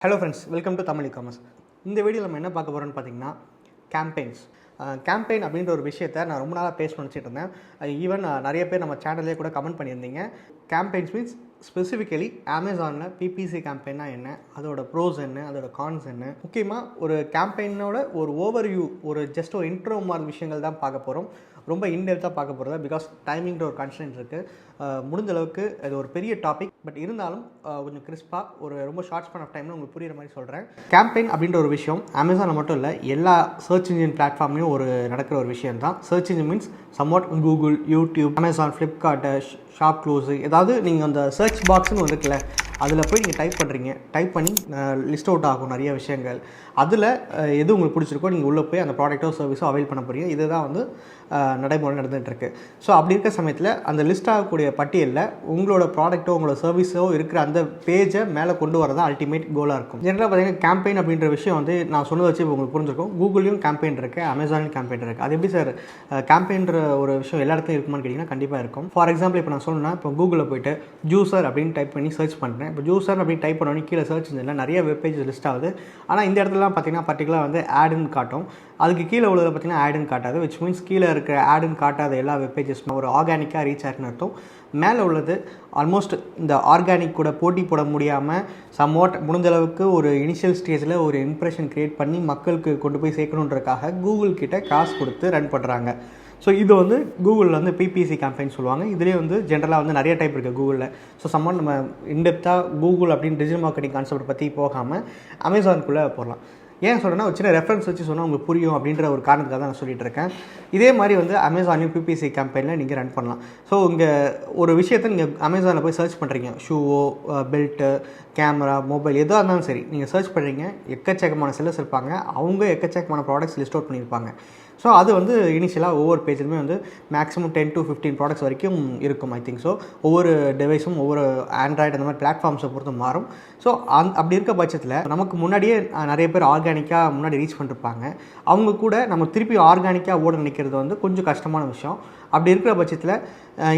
Hello friends, welcome to Tamil e-commerce. இந்த வீடியோவில் நம்ம என்ன பார்க்க போகிறோம்னு பார்த்தீங்கன்னா கேம்பெயின்ஸ். கேம்பெயின் அப்படின்ற ஒரு விஷயத்தை நான் ரொம்ப நாளாக பேசணும்னு நினச்சிட்டு இருந்தேன். ஈவன் நிறைய பேர் நம்ம சேனல்லே கூட கமெண்ட் பண்ணியிருந்தீங்க. கேம்பெயின்ஸ் மீன்ஸ் ஸ்பெசிஃபிக்கலி அமேசானில் பிபிசி கேம்பெயின்னா என்ன, அதோட ப்ரோஸ் என்ன, அதோட கான்ஸ் என்ன, முக்கியமாக ஒரு கேம்பெயினோட ஒரு ஓவர்வியூ, ஒரு ஜஸ்ட் ஒரு இன்ட்ரோ மாதிரி விஷயங்கள் தான் பார்க்க போகிறோம். ரொம்ப இன்டெப்த்தாக பார்க்க போகிறதா, பிகாஸ் டைமிங்கிற ஒரு கன்ஸ்ட்ரெயின்ட் இருக்குது. முடிஞ்ச அளவுக்கு அது ஒரு பெரிய டாபிக், பட் இருந்தாலும் கொஞ்சம் கிறிஸ்பாக ஒரு ரொம்ப ஷார்ட் ஸ்பேன் ஆஃப் டைமில் உங்களுக்கு புரியுற மாதிரி சொல்கிறேன். கேம்பெயின் அப்படின்ற ஒரு விஷயம் அமேசானில் மட்டும் இல்லை, எல்லா சர்ச் இன்ஜின் பிளாட்ஃபார்ம்லேயும் நடக்கிற ஒரு விஷயம் தான். Search engine means somewhat Google, YouTube, Amazon, Flipkart, ShopClues, ஏதாவது நீங்கள் அந்த சர்ச் பாக்ஸ்னு இருக்குல்ல, அதில் போய் நீங்கள் டைப் பண்ணி லிஸ்ட் அவுட் ஆகும் நிறைய விஷயங்கள். அதில் எது உங்களுக்கு பிடிச்சிருக்கோ நீங்கள் உள்ளே போய் அந்த ப்ராடக்ட்டோ சர்வீஸோ அவைல் பண்ண போகிறீங்க. இதுதான் நடைமுறை நடந்துகிட்ருக்கு. ஸோ அப்படி இருக்க சமயத்தில் அந்த லிஸ்ட் ஆகக்கூடிய பட்டியலில் உங்களோட ப்ராடக்ட்டோ உங்களோட சர்வீஸோ இருக்கிற அந்த பேஜை மேலே கொண்டு வரது அல்டிமேட் கோலாக இருக்கும். ஜென்ரலாக பார்த்தீங்கன்னா கேம்பெயின் அப்படின்ற விஷயம் நான் சொன்னதை வச்சு உங்களுக்கு புரிஞ்சிருக்கும். கூகுள்லையும் கேம்பெயின் இருக்குது, அமேசான்லையும் கேம்பெயின் இருக்குது. அது எப்படி சார் கேம்பெயின்ற ஒரு விஷயம் எல்லா இடத்துலையும் இருக்குமான்னு கேட்டிங்கன்னா கண்டிப்பாக இருக்கும். ஃபார் எக்ஸாம்பிள் இப்போ நான் சொல்லணும்னா, இப்போ கூகுளில் போய்ட்டு ஜூஸர் அப்படின்னு டைப் பண்ணி சர்ச் பண்ணுறேன். இப்போ ஜூஸர் அப்படின்னு டைப் பண்ணோன்னே கீழே சர்ச் இன்ஜினில் நிறைய வெப்பேஜ் லிஸ்ட் ஆகுது. ஆனால் இந்த இடத்துலலாம் பார்த்தீங்கன்னா பர்டிகுலராக ஆடுன்னு காட்டும். அதுக்கு கீழே உள்ளதில் பார்த்தீங்கன்னா ஆடுன்னு காட்டாது. விச் மீன்ஸ் கீழே இருக்கிற ஆடுன்னு காட்டாத எல்லா வெப்பேஜஸும் ஒரு ஆர்கானிக்காக ரீச் ஆகிருக்குன்னு அர்த்தம். மேலே உள்ளது ஆல்மோஸ்ட் இந்த ஆர்கானிக் கூட போட்டி போட முடியாமல் சம்வாட் முடிஞ்ச அளவுக்கு ஒரு இனிஷியல் ஸ்டேஜில் ஒரு இம்ப்ரெஷன் க்ரியேட் பண்ணி மக்களுக்கு கொண்டு போய் சேர்க்கணுன்றதுக்காக கூகுள் கிட்ட காசு கொடுத்து ரன் பண்ணுறாங்க. ஸோ இது கூகுளில் பிபிசி கேம்பெயின் சொல்லுவாங்க. இதுலேயே ஜென்ரலாக நிறைய டைப் இருக்குது கூகுளில். ஸோ சம்மான் நம்ம இன்டெப்த்தாக கூகுள் அப்படின்னு டிஜிட்டல் மார்க்கெட்டிங் கான்செப்ட் பற்றி போகாமல் அமேசானுக்குள்ளே போகலாம். ஏன் சொல்கிறேன்னா, ஒரு சின்ன ரெஃபரன்ஸ் வச்சு சொன்னால் உங்களுக்கு புரியும் அப்படின்ற ஒரு காரணத்துக்காக தான் நான் சொல்லிட்டு இருக்கேன். இதே மாதிரி அமேசானையும் பிபிசி கேம்பெயினில் நீங்கள் ரன் பண்ணலாம். ஸோ இங்கே ஒரு விஷயத்தை நீங்கள் அமேசானில் போய் சர்ச் பண்ணுறீங்க, ஷூவோ, பெல்ட்டு, கேமரா, மொபைல் எதாக இருந்தாலும் சரி, நீங்கள் சர்ச் பண்ணுறீங்க. எக்கச்சக்கமான செல்லர்ஸ் இருப்பாங்க, அவங்க எக்கச்சக்கமான ப்ராடக்ட்ஸ் லிஸ்ட் அவுட் பண்ணியிருப்பாங்க. ஸோ அது இனிஷியலாக ஒவ்வொரு பேஜ்லையுமே மேக்ஸிமம் 10 to 15 ப்ராடக்ட்ஸ் வரைக்கும் இருக்கும். I think so. ஒவ்வொரு டிவைஸும் ஒவ்வொரு ஆண்ட்ராய்டு அந்த மாதிரி பிளாட்ஃபார்ம்ஸை பொறுத்து மாறும். ஸோ அப்படி இருக்க பட்சத்தில் நமக்கு முன்னாடியே நிறைய பேர் ஆர்கானிக்காக முன்னாடி ரீச் பண்ணிருப்பாங்க. அவங்க கூட நம்ம திருப்பி ஆர்கானிக்காக ஓட நினைக்கிறது கொஞ்சம் கஷ்டமான விஷயம். அப்படி இருக்கிற பட்சத்தில்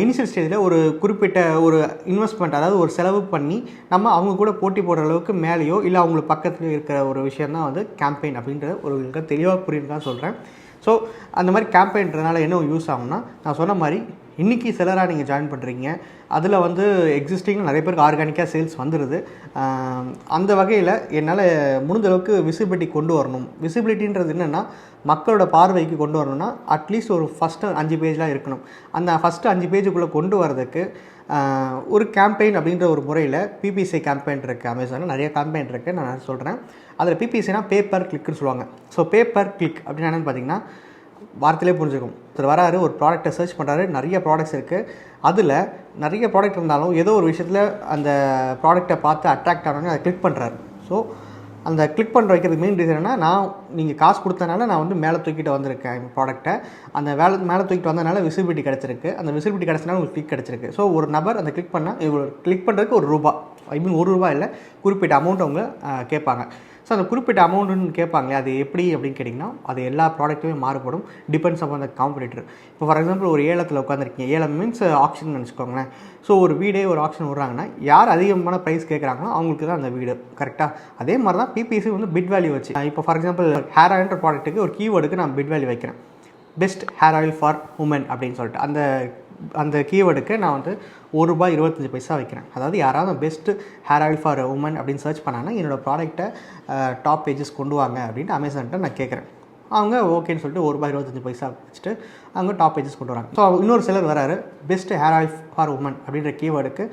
இனிஷியல் ஸ்டேஜில் ஒரு குறிப்பிட்ட ஒரு இன்வெஸ்ட்மெண்ட், அதாவது ஒரு செலவு பண்ணி நம்ம அவங்க கூட போட்டி போடுற அளவுக்கு மேலேயோ இல்லை அவங்களுக்கு பக்கத்துலேயோ இருக்கிற ஒரு விஷயம் தான் கேம்பெயின் அப்படின்ற ஒரு தெளிவாக புரியுன்னு தான் சொல்கிறேன். ஸோ அந்த மாதிரி கேம்பெயின்றதுனால என்ன யூஸ் ஆகும்னா, நான் சொன்ன மாதிரி இன்றைக்கி செலராக நீங்கள் ஜாயின் பண்ணுறீங்க, அதில் எக்ஸிஸ்டிங் நிறைய பேருக்கு ஆர்கானிக்காக சேல்ஸ் வந்துடுது. அந்த வகையில் என்னால் முடிஞ்ச அளவுக்கு விசிபிலிட்டி கொண்டு வரணும். விசிபிலிட்டின்றது என்னென்னா, மக்களோட பார்வைக்கு கொண்டு வரணும்னா அட்லீஸ்ட் ஒரு ஃபஸ்ட்டு 5 பேஜ்லாம் இருக்கணும். அந்த ஃபஸ்ட்டு 5 பேஜுக்குள்ளே கொண்டு வரதுக்கு ஒரு கேம்பெயின் அப்படின்ற ஒரு முறையில் பிபிசி கேம்பெயின் இருக்குது. அமேசானில் நிறைய கேம்பெயின் இருக்குது, நான் சொல்கிறேன். அதில் பிபிசினா பேப்பர் கிளிக்குன்னு சொல்லுவாங்க. ஸோ பேப்பர் கிளிக் அப்படின்னு என்னென்னு பார்த்தீங்கன்னா, வார்த்தையிலே புரிஞ்சுக்கும். ஒருத்தர் வராரு, ஒரு ப்ராடக்ட்டை சர்ச் பண்ணுறாரு, நிறைய ப்ராடக்ட்ஸ் இருக்குது. அதில் நிறைய ப்ராடக்ட் இருந்தாலும் ஏதோ ஒரு விஷயத்தில் அந்த ப்ராடக்ட்டை பார்த்து அட்ராக்ட் ஆனோன்னு அதை கிளிக் பண்ணுறாரு. ஸோ அந்த கிளிக் பண்ணுற வைக்கிறதுக்கு மெயின் ரீசன் என்ன, நீங்கள் காசு கொடுத்தனால நான் மேலே தூக்கிட்டு வந்திருக்கேன் ப்ராடக்ட்டை. அந்த மேலே தூக்கிட்டு வந்தனால விசிபிலிட்டி கிடச்சிருக்கு. அந்த விசிபிலிட்டி கிடச்சனால உங்களுக்கு கிளிக் கிடச்சிருக்கு. ஸோ ஒரு நபர் அந்த கிளிக் பண்ணால் இவ்வளோ கிளிக் பண்ணுறதுக்கு ₹1, ஐ மீன் ₹1 இல்லை, குறிப்பிட்ட அமௌண்ட் அவங்க கேட்பாங்க. ஸோ அந்த குறிப்பிட்ட அமௌண்ட்டுன்னு கேட்பாங்களே, அது எப்படி அப்படின்னு கேட்டிங்கன்னா, அது எல்லா ப்ராடக்ட்டுமே மாறுபடும். Depends upon the competitor. இப்போ ஃபார் எக்ஸாம்பிள் ஒரு ஏலத்தில் உட்காந்துருக்கீங்க, ஏலம் மீன்ஸ் ஆக்ஷன் நினச்சிக்கோங்களேன். ஸோ ஒரு வீடே ஒரு ஆக்ஷன் விட்றாங்கன்னா, யார் அதிகமான ப்ரைஸ் கேட்குறாங்களோ அவங்களுக்கு தான் அந்த வீடு, கரெக்டாக? அதே மாதிரி தான் பிபிசி பிட் வேல்யூ வச்சு. இப்போ ஃபார் எக்ஸாம்பிள் ஹேர் ஆயில்ன்ற ப்ராடக்ட்டுக்கு ஒரு கீவேர்டுக்கு நான் பிட் வேல்யூ வைக்கிறேன், best hair oil for women அப்படின்னு சொல்லிட்டு. அந்த கீவேர்டுக்கு நான் ₹1.25 வைக்கிறேன். அதாவது யாராவது best hair oil for women அப்படின்னு சர்ச் பண்ணாங்கன்னா என்னோடய ப்ராடக்ட்டை டாப் பேஜஸ் கொண்டு வாங்க அப்படின்ட்டு அமேசான்கிட்ட நான் கேட்குறேன். அவங்க ஓகேன்னு சொல்லிட்டு ₹1.25 வச்சுட்டு அவங்க டாப் பேஜஸ் கொண்டு வராங்க. ஸோ இன்னொரு சிலர் வராரு, best hair oil for women அப்படின்ற கீவேர்டுக்கு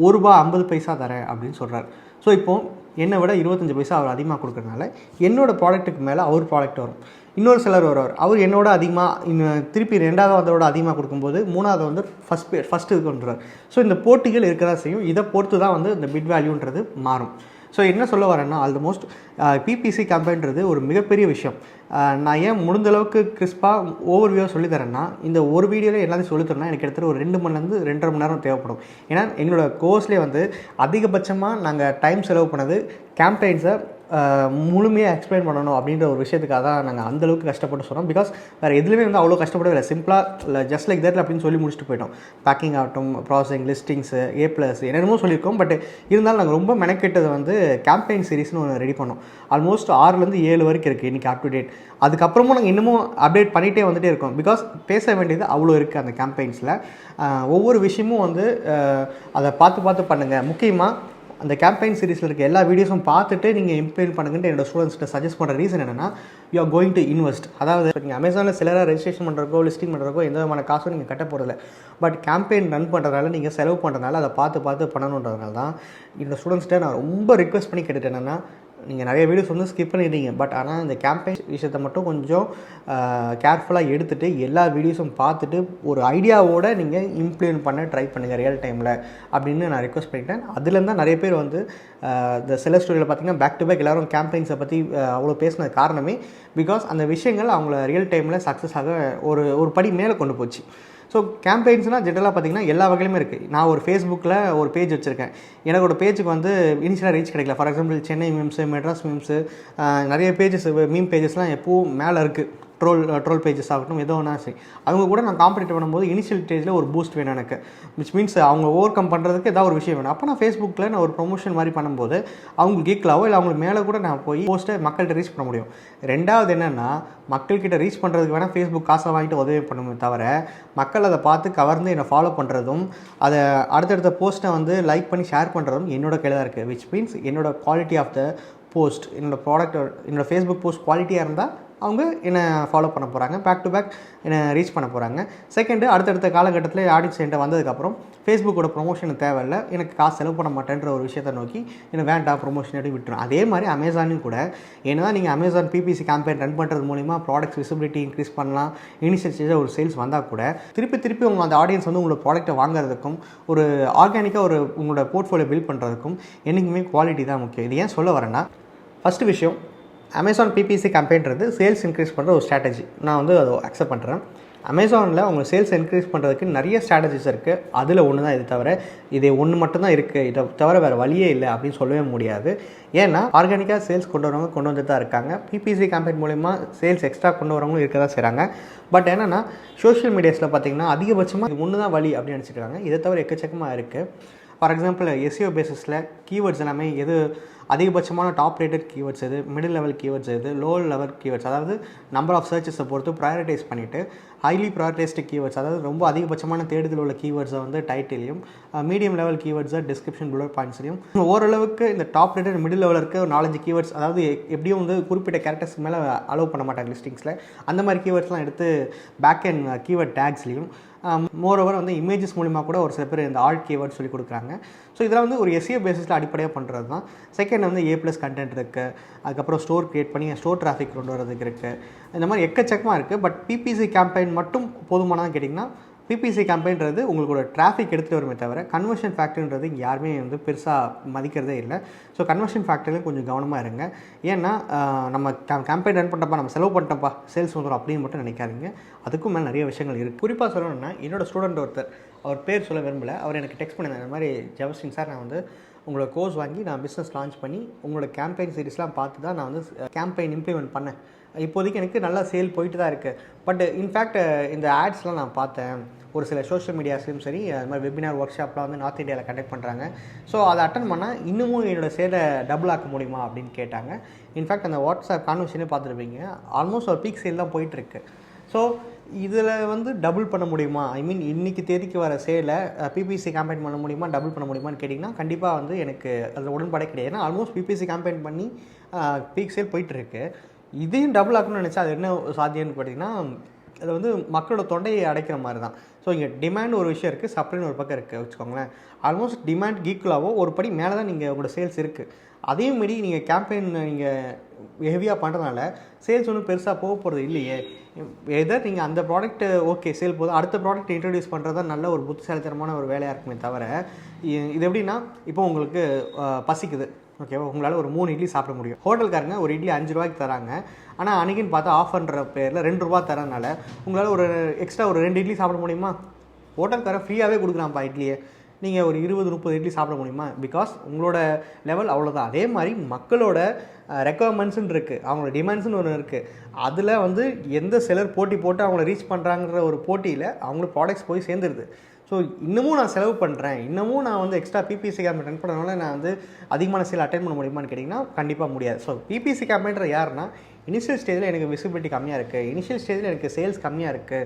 ₹1.50 தரேன் அப்படின்னு சொல்கிறார். ஸோ இப்போது என்னை விட 25 பைசா அவர் அதிகமாக கொடுக்குறதுனால என்னோடய ப்ராடக்ட்டுக்கு மேலே அவர் ப்ராடக்ட் வரும். இன்னொரு சிலர் வருவார், அவர் என்னோட அதிகமாக திருப்பி 2வது அதோட அதிகமாக கொடுக்கும்போது 3வது ஃபஸ்ட்டு இது பண்ணுறார். ஸோ இந்த போட்டிகள் இருக்க தான் செய்யும். இதை பொறுத்து தான் இந்த பிட் வேல்யூன்றது மாறும். ஸோ என்ன சொல்ல வரேன்னா, ஆல்மோஸ்ட் பிபிசி கேம்பெயின்றது ஒரு மிகப்பெரிய விஷயம். நான் ஏன் முடிஞ்சளவுக்கு கிறிஸ்பாக ஓவர்வியூவாக சொல்லித்தரேன்னா, இந்த ஒரு வீடியோவில் எல்லாத்தையும் சொல்லித்தரேன்னா எனக்கு எடுத்துகிட்டு ஒரு 2 மணிலேருந்து 2.5 மணி நேரம் தேவைப்படும். ஏன்னா எங்களோட கோர்ஸ்லேயே அதிகபட்சமாக நாங்கள் டைம் செலவு பண்ணது கேம்பெயின்ஸை முழுமையாக எக்ஸ்பிளைன் பண்ணணும் அப்படின்ற ஒரு விஷயத்துக்காக தான் நாங்கள் அந்தளவுக்கு கஷ்டப்பட்டு சொன்னோம். பிகாஸ் வேறு எதுலேயுமே வந்து அவ்வளோ கஷ்டப்படவே இல்லை. சிம்பிளாக இல்லை ஜஸ்ட் லைக் தட் அப்படின்னு சொல்லி முடிச்சுட்டு போயிட்டோம். பேக்கிங் ஆகட்டும், ப்ராசஸிங், லிஸ்டிங்ஸு, A+ என்னென்னமோ சொல்லியிருக்கோம். பட் இருந்தாலும் நாங்கள் ரொம்ப மெனக்கெட்டது வந்து கேம்பெயின் சீரிஸ்னு ஒன்று ரெடி பண்ணோம். ஆல்மோஸ்ட் 6லேருந்து 7 வரைக்கும் இருக்குது இன்றைக்கி அப் டு டேட். அதுக்கப்புறமும் நாங்கள் இன்னமும் அப்டேட் பண்ணிகிட்டே வந்துகிட்டே இருக்கோம். பிகாஸ் பேச வேண்டியது அவ்வளோ இருக்குது அந்த கேம்பெயின்ஸில். ஒவ்வொரு விஷயமும் வந்து அதை பார்த்து பண்ணுங்கள். முக்கியமாக அந்த கேம்பெயின் சீரிஸில் இருக்க எல்லா வீடியோஸும் பார்த்துட்டு நீங்கள் இம்ப்ளிமெண்ட் பண்ணுங்கன்ட்டு என்னோட ஸ்டூடெண்ட்ஸ்கிட்ட சஜஸ்ட் பண்ணுற ரீசன் என்னென்னா, you are going to invest. அதாவது நீங்கள் அமேசானில் சிலராக ரெஜிஸ்ட்ரேஷன் பண்ணுறக்கோ லிஸ்டிங் பண்ணுறக்கோ எந்த விதமான காசும் நீங்கள் கட்ட போகிறதில்ல. பட் கேம்பெயின் ரன் பண்ணுறதுனால நீங்கள் செலவு பண்ணுறதுனால அதை பார்த்து பண்ணணுன்றதுனால தான் என்னோட ஸ்டூடெண்ட்ஸ்கிட்ட நான் ரொம்ப ரிக்வெஸ்ட் பண்ணி கேட்டுட்டேன். என்னென்னா, நீங்கள் நிறைய வீடியோஸ் வந்து ஸ்கிப் பண்ணிடுறீங்க. பட் ஆனால் இந்த கேம்பெயின் விஷயத்தை மட்டும் கொஞ்சம் கேர்ஃபுல்லாக எடுத்துகிட்டு எல்லா வீடியோஸும் பார்த்துட்டு ஒரு ஐடியாவோடு நீங்கள் இம்ப்ளிமெண்ட் பண்ண ட்ரை பண்ணுங்கள் ரியல் டைமில் அப்படின்னு நான் ரிக்வெஸ்ட் பண்ணிட்டேன். அதுலேருந்து தான் நிறைய பேர் வந்து இந்த சில ஸ்டோரியில் பார்த்திங்கன்னா பேக் டு பேக் எல்லோரும் கேம்பெயின்ஸை பற்றி அவ்வளோ பேசினது காரணமே பிகாஸ் அந்த விஷயங்கள் அவங்கள ரியல் டைமில் சக்ஸஸ் ஆக ஒரு படி மேலே கொண்டு போச்சு. ஸோ கேம்பெயின்ஸ்னால் ஜென்ரலாக பார்த்திங்கன்னா எல்லா வகையிலுமே இருக்குது. நான் ஒரு ஃபேஸ்புக்கில் ஒரு பேஜ் வச்சுருக்கேன். எனக்கோட பேஜுக்கு வந்து இனிஷியலாக ரீச் கிடைக்கல. For example Chennai memes, Madras memes, நிறைய பேஜஸ் மீம் பேஜஸ்லாம் எப்பவும் மேலே இருக்குது. ட்ரோல் பேஜஸ் ஆகட்டும், எதோ ஒன்றா சரி. அவங்க கூட நான் காம்படிட் பண்ணும்போது இனிஷியல் ஸ்டேஜில் ஒரு பூஸ்ட் வேணும் எனக்கு. விச் மீன்ஸ் அவங்க ஓவர் கம் பண்ணுறதுக்கு ஏதாவது ஒரு விஷயம் வேணும். அப்போ நான் ஃபேஸ்புக்கில் நான் ஒரு ப்ரொமோஷன் மாதிரி பண்ணும்போது அவங்களுக்கு ஈக்குவலாவோ இல்லை அவங்களுக்கு மேலே கூட நான் போய் போஸ்ட்டை மக்கள்கிட்ட ரீச் பண்ண முடியும். ரெண்டாவது என்னென்னா, மக்கள்கிட்ட ரீச் பண்ணுறதுக்கு வேணால் ஃபேஸ்புக் காசை வாங்கிட்டு உதவி பண்ணுமே தவிர, மக்கள் அதை பார்த்து கவர்ந்து என்னை ஃபாலோ பண்ணுறதும் அதை அடுத்தடுத்த போஸ்ட்டை வந்து லைக் பண்ணி ஷேர் பண்ணுறதும் என்னோட கையில் தான் இருக்குது. விச் மீன்ஸ் என்னோட குவாலிட்டி ஆஃப் த போஸ்ட், என்னோடய ப்ராடக்ட், என்னோடய ஃபேஸ்புக் போஸ்ட் குவாலிட்டியாக இருந்தால் அவங்க என்னை ஃபாலோ பண்ண போகிறாங்க, பேக் டு பேக் என்னை ரீச் பண்ண போகிறாங்க. செகண்டு, அடுத்தடுத்த காலகட்டத்தில் ஆடியன்ஸ் என்கிட்ட வந்ததுக்கப்புறம் ஃபேஸ்புக்கோட ப்ரொமோஷன் தேவையில்லை, எனக்கு காசு செலவு பண்ண மாட்டேன்ற ஒரு விஷயத்தை நோக்கி எனக்கு வேண்டாம் ப்ரொமோஷன் எடுத்து விட்டுரும். அதே மாதிரி அமேசானும் கூட என்ன தான் நீங்கள் அமேசான் PPC கேம்பெயின் ரன் பண்ணுறது மூலிமா ப்ராடக்ட்ஸ் விசிபிலிட்டி இன்க்ரீஸ் பண்ணலாம், இனிஷியல் ஸ்டேஜில் ஒரு சேல்ஸ் வந்தால் கூட திருப்பி உங்கள் அந்த ஆடியன்ஸ் வந்து உங்களோட ப்ராடக்ட்டை வாங்குறதுக்கும் ஒரு ஆர்கானிக்காக உங்களோட போர்ட்ஃபோலியோ பில்ட் பண்ணுறதுக்கும் என்றைக்குமே குவாலிட்டி தான் முக்கியம். இது ஏன் சொல்ல வரேன்னா, ஃபஸ்ட்டு விஷயம், அமேசான் PPC கேம்பெயின்றது சேல்ஸ் இன்க்ரீஸ் பண்ணுற ஒரு ஸ்ட்ராட்டஜி. நான் வந்து அதை அக்செப்ட் பண்ணுறேன். அமேசானில் அவங்க சேல்ஸ் இன்க்ரீஸ் பண்ணுறதுக்கு நிறைய ஸ்ட்ராட்டஜிஸ் இருக்குது. அதில் ஒன்று தான் இது தவிர, இது ஒன்று மட்டும்தான் இருக்குது, இதை தவிர வேறு வழியே இல்லை அப்படின்னு சொல்லவே முடியாது. ஏன்னா ஆர்கானிக்காக சேல்ஸ் கொண்டு வரவங்க கொண்டு வந்துட்டு தான் இருக்காங்க. PPC கேம்பெயின் மூலிமா சேல்ஸ் எக்ஸ்ட்ரா கொண்டு வரவங்களும் இருக்க தான் செய்கிறாங்க. பட் என்னென்னா, சோஷியல் மீடியாஸில் பார்த்திங்கன்னா அதிகபட்சமாக இது ஒன்று தான் வழி அப்படின்னு நினச்சிருக்காங்க. இதை தவிர எக்கச்சக்கமாக இருக்குது. ஃபார் எக்ஸாம்பிள் SEO பேசிஸில் கீவேர்ட்ஸ் எல்லாமே எது அதிகபட்சமான டாப் ரேட்டட் கீவேர்ட்ஸ் எது, மிடில் லெவல் கீவேர்ட்ஸ் எது, லோ லெவல் கீவேர்ட்ஸ், அதாவது நம்பர் ஆஃப் சர்ச்சஸை பொறுத்து ப்ரையாரிட்டைஸ் பண்ணிவிட்டு ஹைலி ப்ரையாரிட்டைஸ்டு கீவேர்ட்ஸ், அதாவது ரொம்ப அதிகபட்சமான தேடுதல் உள்ள கீவேர்ட்ஸை வந்து டைட்டிலையும், மீடியம் லெவல் கீவேர்ட்ஸை டிஸ்கிரிப்ஷன் புல்லட் பாயிண்ட்ஸ்லையும், ஓரளவுக்கு இந்த டாப் ரேட்டட் மிடில் லெவலில் இருக்க ஒரு 4-5 கீவேர்ட்ஸ், அதாவது எப்படியும் வந்து குறிப்பிட்ட கேரக்டர்ஸ்க்கு மேலே அலோவ் பண்ண மாட்டாங்க லிஸ்டிங்ஸில், அந்த மாதிரி கீவேர்ட்ஸ்லாம் எடுத்து பேக் அண்ட் கீவேர்ட் டேக்ஸ்லையும், மோரோவர் வந்து இமேஜஸ் மூலிமா கூட ஒரு சில பேர் இந்த ஆல்ட் கீவேர்ட் சொல்லி கொடுக்குறாங்க. ஸோ இதெல்லாம் வந்து ஒரு SEO பேசிஸில் அடிப்படையாக பண்ணுறது தான். செகண்ட் வந்து A+ கண்டென்ட் இருக்குது. அதுக்கப்புறம் ஸ்டோர் க்ரியேட் பண்ணி ஸ்டோர் டிராஃபிக் கொண்டு வரதுக்கு இருக்குது. இந்த மாதிரி எக்கச்சக்கமாக இருக்குது. பட் PPC கேம்பெயின் மட்டும் போதுமானதான் கேட்டிங்கன்னா, PPC கேம்பெயின்றது உங்களோட டிராஃபிக் எடுத்துகிட்டு வருமே தவிர கன்வர்ஷன் ஃபேக்டர்ன்றது இங்கே யாருமே வந்து பெருசாக மதிக்கிறதே இல்லை. ஸோ கன்வர்ஷன் ஃபேக்டர்லேயும் கொஞ்சம் கவனமாக இருங்க. ஏன்னா நம்ம கேம்பெயின் ரன் பண்ணுறப்பா, நம்ம செலவு பண்ணிட்டோம்ப்பா, சேல்ஸ் வந்துடும் அப்படின்னு மட்டும் நினைக்காதீங்க. அதுக்கும் மேலே நிறைய விஷயங்கள் இருக்குது. குறிப்பாக சொல்லணும்னா, என்னோட ஸ்டூடெண்ட் ஒருத்தர், அவர் பேர் சொல்ல விரும்பலை, அவர் எனக்கு டெக்ஸ்ட் பண்ணியிருந்தார். இந்த மாதிரி ஜெவஸ்டின் சார், நான் வந்து உங்களோட கோர்ஸ் வாங்கி நான் பிஸ்னஸ் லான்ச் பண்ணி உங்களோட கேம்பெயின் சீரிஸ்லாம் பார்த்து தான் நான் வந்து கேம்பெயின் இம்ப்ளிமெண்ட் பண்ணேன். இப்போதைக்கு எனக்கு நல்லா சேல் போயிட்டு தான் இருக்குது. பட் இன்ஃபேக்ட் இந்த ஆட்ஸ்லாம் நான் பார்த்தேன். ஒரு சில சோஷியல் மீடியாஸ்லையும் சரி, அது மாதிரி வெபினார் ஒர்க் ஷாப்லாம் வந்து நார்த் இந்தியாவில் கண்டக்ட் பண்ணுறாங்க. ஸோ அதை அட்டன் பண்ணால் இன்னமும் என்னோடய சேலை டபுள் ஆக்க முடியுமா அப்படின்னு கேட்டாங்க. இன்ஃபேக்ட் அந்த வாட்ஸ்அப் கான்வர்சேஷனே பார்த்துருப்பீங்க, ஆல்மோஸ்ட் ஒரு பீக் சேல் தான் போயிட்டுருக்கு. ஸோ இதில் வந்து டபுள் பண்ண முடியுமா, ஐ மீன் இன்றைக்கி தேதிக்கு வர சேலை PPC கேம்பெயின் பண்ண முடியுமா, டபுள் பண்ண முடியுமான்னு கேட்டிங்கன்னா கண்டிப்பாக வந்து எனக்கு அதில் உடன்பாடே கிடையாது. ஏன்னா ஆல்மோஸ்ட் PPC கேம்பெயின் பண்ணி பீக் சேல் போயிட்டுருக்கு. இதையும் டபுள் ஆக்கணும்னு நினச்சா அது என்ன சாத்தியம்னு பார்த்தீங்கன்னா, அது வந்து மக்களோட தொண்டையை அடைக்கிற மாதிரி தான். ஸோ இங்கே டிமாண்ட் ஒரு விஷயம் இருக்குது, சப்ளைன்னு ஒரு பக்கம் இருக்குது வச்சுக்கோங்களேன். ஆல்மோஸ்ட் டிமாண்ட் ஈக்குவலாகவோ ஒரு படி மேலே தான் நீங்கள் உங்களோட சேல்ஸ் இருக்குது. அதே மாரி நீங்கள் கேம்பெயின் நீங்கள் ஹெவியாக பண்ணுறதுனால சேல்ஸ் ஒன்றும் பெருசாக போகிறது இல்லையே. எதர் நீங்கள் அந்த ப்ராடக்ட்டு ஓகே சேல் போதும், அடுத்த ப்ராடக்ட் இன்ட்ரடியூஸ் பண்ணுறது தான் நல்ல ஒரு புத்திசாலித்தனமான ஒரு வேலையாக இருக்குமே தவிர, இது எப்படின்னா, இப்போ உங்களுக்கு பசிக்குது, ஓகேவா, உங்களால் ஒரு 3 இட்லி சாப்பிட முடியும். ஹோட்டல்காரங்க ஒரு இட்லி 5 ரூபாய்க்கு தராங்க. ஆனால் அன்றைக்கின்னு பார்த்தா ஆஃபர்ன்ற பேரில் 2 ரூபா தரனால உங்களால் ஒரு எக்ஸ்ட்ரா ஒரு 2 இட்லி சாப்பிட முடியுமா? ஹோட்டல்காரன் ஃப்ரீயாகவே கொடுக்குறான்ப்பா இட்லியை. நீங்கள் ஒரு 20-30 இட்லி சாப்பிட முடியுமா? பிகாஸ் உங்களோட லெவல் அவ்வளோதான். அதே மாதிரி மக்களோட ரெக்குவயர்மெண்ட்ஸ்ன்னு இருக்குது, அவங்களோட டிமாண்ட்ஸ்னு ஒன்று இருக்குது. அதில் வந்து எந்த செலர் போட்டி போட்டு அவங்கள ரீச் பண்ணுறாங்கிற ஒரு போட்டியில் அவங்களுக்கு ப்ராடக்ட்ஸ் போய் சேர்ந்துருது. ஸோ இன்னமும் நான் செலவு பண்ணுறேன், இன்னமும் நான் வந்து எக்ஸ்ட்ரா பிபிசி கேம்பெயின் ரன் பண்ணுறதுனால நான் வந்து அதிகமான சேல் அட்டென்ட் பண்ண முடியுமான்னு கேட்டிங்கன்னா கண்டிப்பாக முடியாது. ஸோ பிபிசி கேம்பெயின்ற யாருன்னா, இனிஷியல் ஸ்டேஜில் எனக்கு விசிபிலிட்டி கம்மியாக இருக்குது, இனிஷியல் ஸ்டேஜில் எனக்கு சேல்ஸ் கம்மியாக இருக்குது,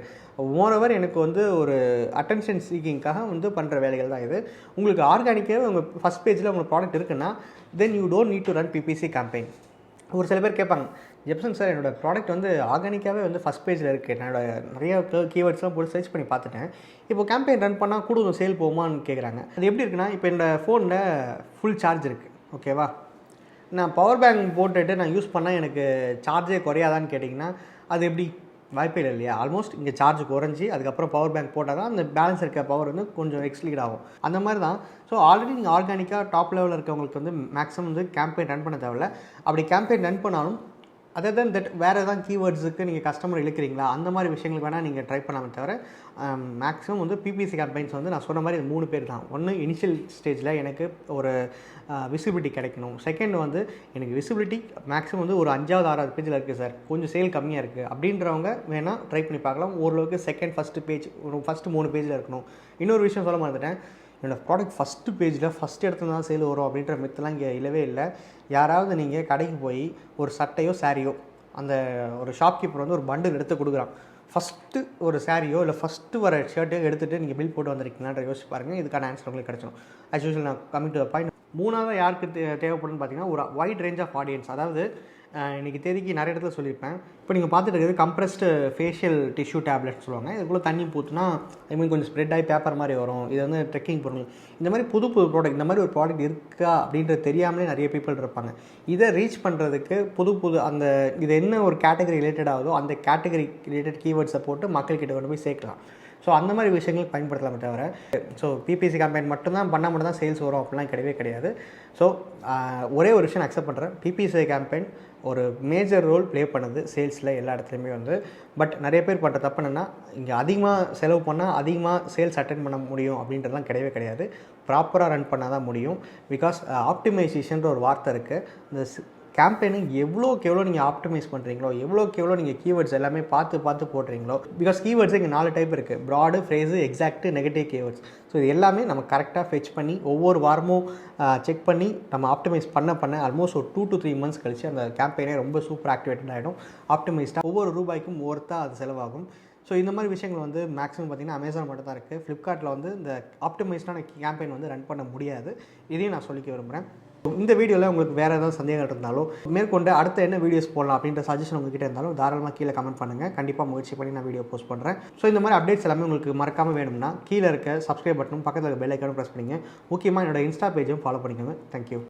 மோரோவர் எனக்கு வந்து ஒரு அட்டென்ஷன் சீக்கிங்காக வந்து பண்ணுற வேலைகள் தான் இது. உங்களுக்கு ஆர்கானிக்காக உங்கள் ஃபஸ்ட் பேஜில் உங்களுக்கு ப்ராடக்ட் இருக்குன்னா then you don't need to run BBC campaign. ஒரு சில பேர் கேட்பாங்க, ஜெப்சன் சார் என்னோடய ப்ராடக்ட் வந்து ஆர்கானிக்காகவே வந்து ஃபஸ்ட் பேஜில் இருக்குது, என்னோடய நிறைய கீவேர்ட்ஸ்லாம் போட்டு சர்ச் பண்ணி பார்த்துட்டேன், இப்போ கேம்பெயின் ரன் பண்ணால் கூட சேல் போகுமான்னு கேட்குறாங்க. அது எப்படி இருக்குன்னா, இப்போ என்னோடய ஃபோனில் ஃபுல் சார்ஜ் இருக்குது, ஓகேவா, நான் பவர் பேங்க் போட்டுட்டு நான் யூஸ் பண்ணால் எனக்கு சார்ஜே குறையாதான்னு கேட்டிங்கன்னா அது எப்படி? வாய்ப்பே இல்லை இல்லையா? ஆல்மோஸ்ட் இங்கே சார்ஜ் குறைஞ்சி அதுக்கப்புறம் பவர் பேங்க் போட்டால் தான் அந்த பேலன்ஸ் இருக்க பவர் வந்து கொஞ்சம் எக்ஸ்லீட் ஆகும். அந்த மாதிரி தான். ஸோ ஆல்ரெடி நீங்கள் ஆர்கானிக்காக டாப் லெவலில் இருக்கவங்களுக்கு வந்து மேக்ஸிமம் வந்து கேம்பெயின் ரன் பண்ண தேவையில்ல. அப்படி கேம்பெயின் ரன் பண்ணாலும் அதர் தென் தட் வேறு எதாவது கீவேர்ட்ஸுக்கு நீங்கள் கஸ்டமர் இழுக்கிறீங்களா, அந்த மாதிரி விஷயங்களுக்கு வேணால் நீங்கள் ட்ரை பண்ணாமல் தவிர மேக்ஸிமம் வந்து பிபிசி கேம்பெயின்ஸ் வந்து நான் சொன்ன மாதிரி 3 பேர் தான். ஒன்று, இனிஷியல் ஸ்டேஜில் எனக்கு ஒரு விசிபிலிட்டி கிடைக்கணும். செகண்ட் வந்து எனக்கு விசிபிலிட்டி மேக்ஸிமம் வந்து ஒரு 5வது 6வது பேஜில் இருக்குது சார், கொஞ்சம் சேல் கம்மியாக இருக்குது அப்படின்றவங்க வேணால் ட்ரை பண்ணி பார்க்கலாம். ஓரளவுக்கு செகண்ட் ஃபஸ்ட்டு பேஜ் ஒரு ஃபஸ்ட்டு 3 பேஜில் இருக்கணும். இன்னொரு விஷயம் சொல்ல மறந்துட்டேன், என்னோடய ப்ராடக்ட் ஃபஸ்ட்டு பேஜில் ஃபஸ்ட் இடத்துல தான் சேல் வரும் அப்படின்ற மித்தெல்லாம் இங்கே இல்லவே இல்லை. யாராவது நீங்கள் கடைக்கு போய் ஒரு சட்டையோ சாரியோ அந்த ஒரு ஷாப்கீப்பர் வந்து ஒரு பண்டில் எடுத்து கொடுக்குறான், ஃபஸ்ட்டு ஒரு சாரியோ இல்லை ஃபஸ்ட்டு வர ஷர்ட்டையோ எடுத்துகிட்டு நீங்கள் பில் போட்டு வந்திருக்கீங்களான்ற யோசிச்சு பாருங்கள். இதுக்கான ஆன்சர் உங்களுக்கு கிடச்சிடும். ஆஸ் யூஷுவல் நான் கமிங் டு த பாயிண்ட். மூணாவது யாருக்கு தேவைப்படுன்னு பார்த்தீங்கன்னா ஒரு வைட் ரேஞ்ச் ஆஃப் ஆடியன்ஸ். அதாவது இன்றைக்கி தேதிக்கு நிறைய இடத்துல சொல்லியிருப்பேன். இப்போ நீங்கள் பார்த்துட்டு இருக்கிறது கம்ப்ரெஸ்டு ஃபேஷியல் டிஷ்யூ டேப்லெட் சொல்லுவாங்க. இதுக்குள்ளே தண்ணி ஊற்றுனா கொஞ்சம் ஸ்ப்ரெட் ஆகி பேப்பர் மாதிரி வரும். இது வந்து ட்ரெக்கிங் பொருள். இந்த மாதிரி புது ப்ராடக்ட், இந்த மாதிரி ஒரு ப்ராடக்ட் இருக்கா அப்படின்றது தெரியாமலே நிறைய பீப்புள் இருப்பாங்க. இதை ரீச் பண்ணுறதுக்கு புது அந்த இது என்ன ஒரு கேட்டகரி ரிலேட்டட் ஆகுதோ அந்த கேட்டகரி ரிலேட்டட் கீவேர்ட்ஸை போட்டு மக்கள்கிட்ட கொண்டு போய் சேர்க்கலாம். ஸோ அந்த மாதிரி விஷயங்களுக்கு பயன்படுத்தலாமே தவிர ஸோ பிபிசி கேம்பெயின் மட்டும்தான் பண்ணால் மட்டும் தான் சேல்ஸ் வரும் அப்படிலாம் கிடையவே கிடையாது. ஸோ ஒரே ஒரு விஷயம் அக்செப்ட் பண்ணுறேன், பிபிசி கேம்பெயின் ஒரு மேஜர் ரோல் ப்ளே பண்ணுது சேல்ஸில் எல்லா இடத்துலையுமே வந்து. பட் நிறைய பேர் பண்ணுற தப்பு என்னென்னா, இங்கே அதிகமாக செலவு பண்ணால் அதிகமாக சேல்ஸ் அட்டென்ட் பண்ண முடியும் அப்படின்றதுலாம் கிடையவே கிடையாது. ப்ராப்பராக ரன் பண்ணால் தான் முடியும். பிகாஸ் ஆப்டிமைசேஷன்ற ஒரு வார்த்தை இருக்குது. இந்த கேம்பெயினு எவ்வளோக்கு எவ்வளோ நீங்கள் ஆப்டிமைஸ் பண்ணுறீங்களோ, எவ்வளோக்கு எவ்வளோ நீங்கள் கீவேர்ட்ஸ் எல்லாமே பார்த்து போடுறீங்களோ, பிகாஸ் கீவேர்ட்ஸ் இங்கே 4 டைப் இருக்குது, fraud, phrase, exact, negative keywords. So இது எல்லாமே நம்ம கரெக்டாக ஃபெச் பண்ணி ஒவ்வொரு வாரமும் செக் பண்ணி நம்ம ஆப்டிமைஸ் பண்ண ஆல்மோஸ்ட் ஒரு 2 to 3 months கழிச்சு அந்த கேம்பெயினே ரொம்ப சூப்பர் ஆக்டிவேட்டட் ஆகிடும். ஆப்டிமைஸ்டாக ஒவ்வொரு ரூபாய்க்கும் ஒர்த்தாக அது செலவாகும். ஸோ இந்த மாதிரி விஷயங்கள் வந்து மேக்ஸிமம் பார்த்திங்கன்னா அமேசான் மட்டும் தான் இருக்குது. ஃப்ளிப்கார்ட்டில் வந்து இந்த ஆப்டிமைஸ்டான கேம்பெயின் வந்து ரன் பண்ண முடியாது. இதையும் நான் சொல்லிக்க விரும்புகிறேன். இந்த வீடியோவில் உங்களுக்கு வேறு ஏதாவது சந்தேகங்கள் இருந்தாலும், மேற்கொண்டு அடுத்த என்ன வீடியோஸ் போடலாம் அப்படின்ற சஜஷன் உங்ககிட்ட இருந்தாலும் தாராளமாக கீழே கமெண்ட் பண்ணுங்கள். கண்டிப்பாக முயற்சி பண்ணி நான் வீடியோ போஸ்ட் பண்ணுறேன். ஸோ இந்த மாதிரி அப்டேட்ஸ் எல்லாமே உங்களுக்கு மறக்காமல் வேணும்னா கீழே இருக்க சப்ஸ்கிரைப் பட்டனும் பக்கத்தில் இருக்க பெல் ஐக்கானும் ப்ரெஸ் பண்ணிங்க. முக்கியமாக என்னோட இன்ஸ்டா பேஜும் ஃபாலோ பண்ணிக்கோங்க. தேங்க்யூ.